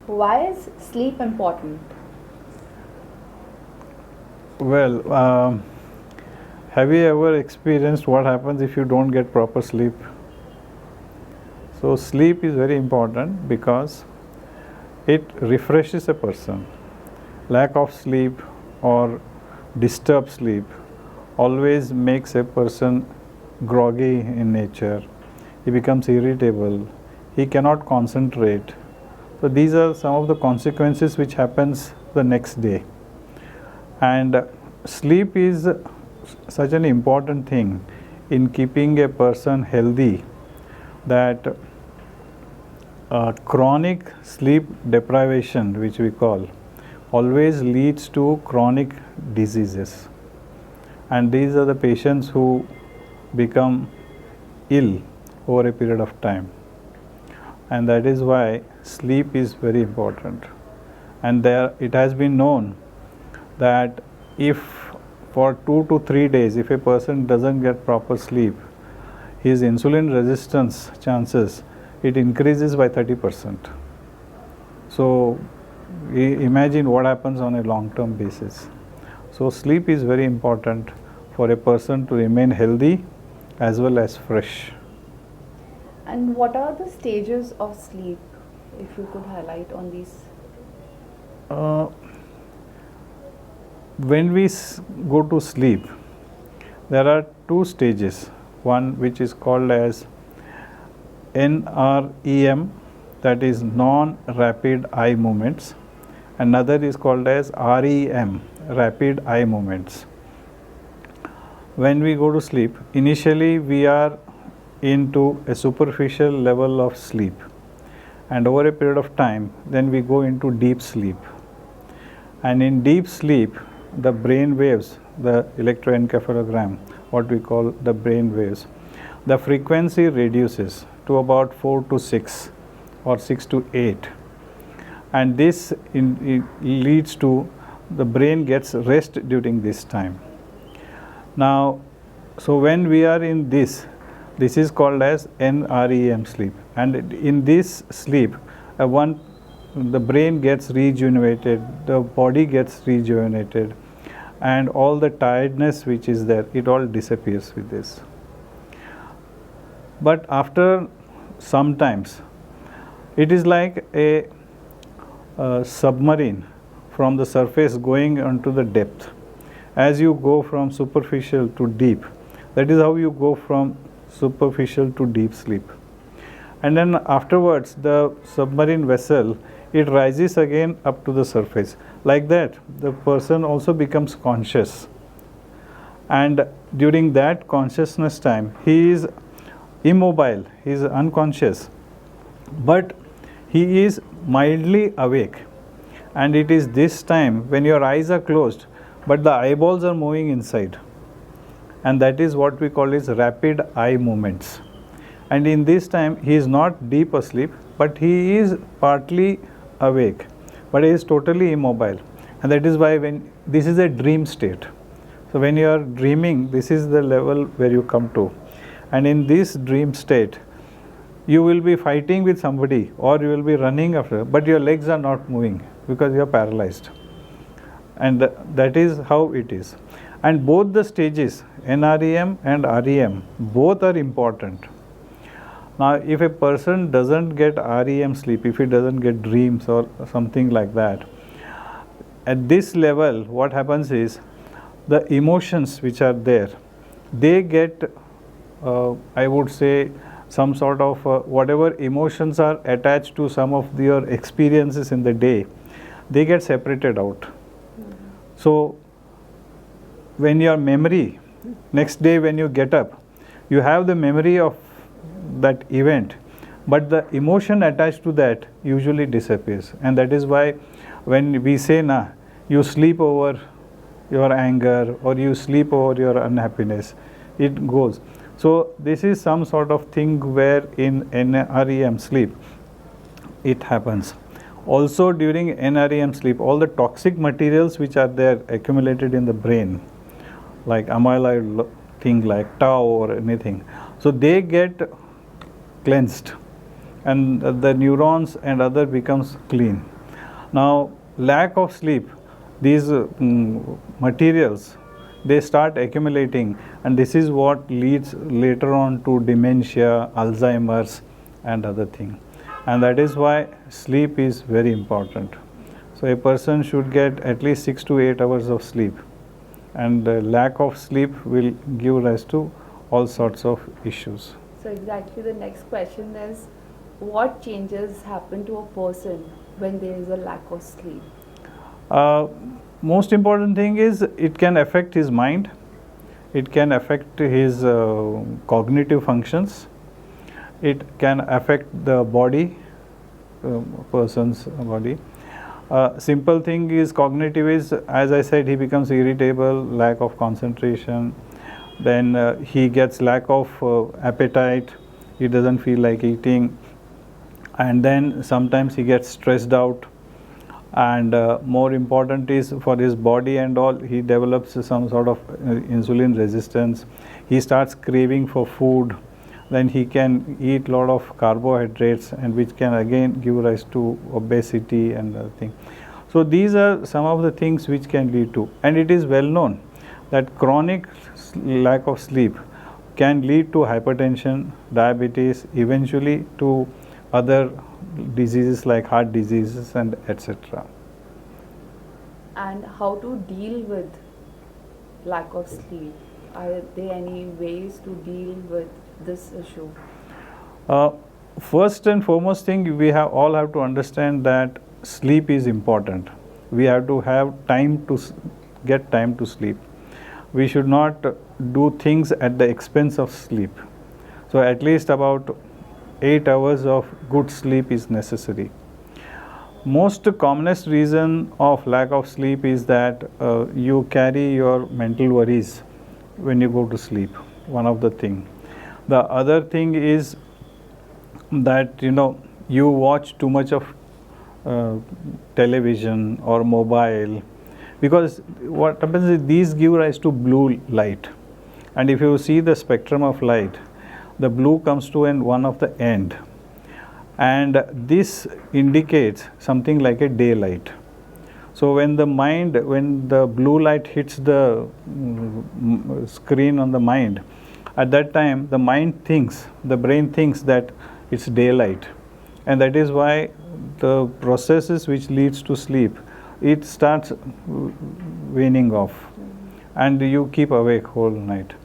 Why is sleep important? Well, have you ever experienced what happens if you don't get proper sleep? So, sleep is very important because it refreshes a person. Lack of sleep or disturbed sleep always makes a person groggy in nature. He becomes irritable. He cannot concentrate. So these are some of the consequences which happens the next day. And sleep is such an important thing in keeping a person healthy that chronic sleep deprivation, which we call, always leads to chronic diseases. And these are the patients who become ill over a period of time. And that is why sleep is very important. And there it has been known that if for 2 to 3 days, if a person doesn't get proper sleep, his insulin resistance chances, it increases by 30%. So imagine what happens on a long-term basis. So sleep is very important for a person to remain healthy as well as fresh. And what are the stages of sleep, if you could highlight on these? When we go to sleep, there are two stages. One which is called as NREM, that is non-rapid eye movements. Another is called as REM, rapid eye movements. When we go to sleep, initially we are into a superficial level of sleep, and over a period of time then we go into deep sleep. And in deep sleep, the brain waves, the electroencephalogram, what we call the brain waves, the frequency reduces to about 4 to 6 or 6 to 8, and this leads to the brain gets rest during this time. Now, so when we are in this is called as NREM sleep, and in this sleep the brain gets rejuvenated, the body gets rejuvenated, and all the tiredness which is there, it all disappears with this. But after sometimes, it is like a submarine from the surface going onto the depth. As you go from superficial to deep, that is how you go from superficial to deep sleep. And then afterwards, the submarine vessel, it rises again up to the surface. Like that, the person also becomes conscious. And during that consciousness time, he is immobile, he is unconscious, but he is mildly awake. And it is this time when your eyes are closed, but the eyeballs are moving inside. And that is what we call as rapid eye movements. And in this time, he is not deep asleep, but he is partly awake, but he is totally immobile. And that is why when this is a dream state. So when you are dreaming, this is the level where you come to. And in this dream state, you will be fighting with somebody or you will be running after, but your legs are not moving because you are paralyzed. And that is how it is. And both the stages, NREM and REM, both are important. Now, if a person doesn't get REM sleep, if he doesn't get dreams or something like that, at this level, what happens is the emotions which are there, they get, I would say, some sort of whatever emotions are attached to some of your experiences in the day, they get separated out. So, when your memory, next day when you get up, you have the memory of that event, but the emotion attached to that usually disappears. And that is why when we say, you sleep over your anger or you sleep over your unhappiness, it goes. So this is some sort of thing where in NREM sleep it happens. Also during NREM sleep, all the toxic materials which are there accumulated in the brain, like amyloid thing like tau or anything, so they get cleansed and the neurons and other becomes clean. Now, lack of sleep, these materials, they start accumulating, and this is what leads later on to dementia, Alzheimer's, and other things. And that is why sleep is very important. So a person should get at least 6 to 8 hours of sleep, and lack of sleep will give rise to all sorts of issues. So exactly the next question is, what changes happen to a person when there is a lack of sleep? Most important thing is it can affect his mind, it can affect his cognitive functions, it can affect the body, person's body. Simple thing is cognitive is, as I said, he becomes irritable, lack of concentration, then he gets lack of appetite, he doesn't feel like eating, and then sometimes he gets stressed out, and more important is for his body and all, he develops some sort of insulin resistance, he starts craving for food, then he can eat lot of carbohydrates, and which can again give rise to obesity and other thing. So these are some of the things which can lead to, and it is well known that chronic lack of sleep can lead to hypertension, diabetes, eventually to other diseases like heart diseases and etc. And how to deal with lack of sleep? Are there any ways to deal with this issue? First and foremost thing, we all have to understand that sleep is important. We have to have time to get time to sleep. We should not do things at the expense of sleep. So at least about 8 hours of good sleep is necessary. Most commonest reason of lack of sleep is that you carry your mental worries when you go to sleep, one of the thing. The other thing is that you watch too much of television or mobile, because what happens is these give rise to blue light, and if you see the spectrum of light, the blue comes to one of the end, and this indicates something like a daylight. So when the blue light hits the screen on the mind, at that time the brain thinks that it's daylight, and that is why the processes which leads to sleep, it starts waning off, and you keep awake whole night.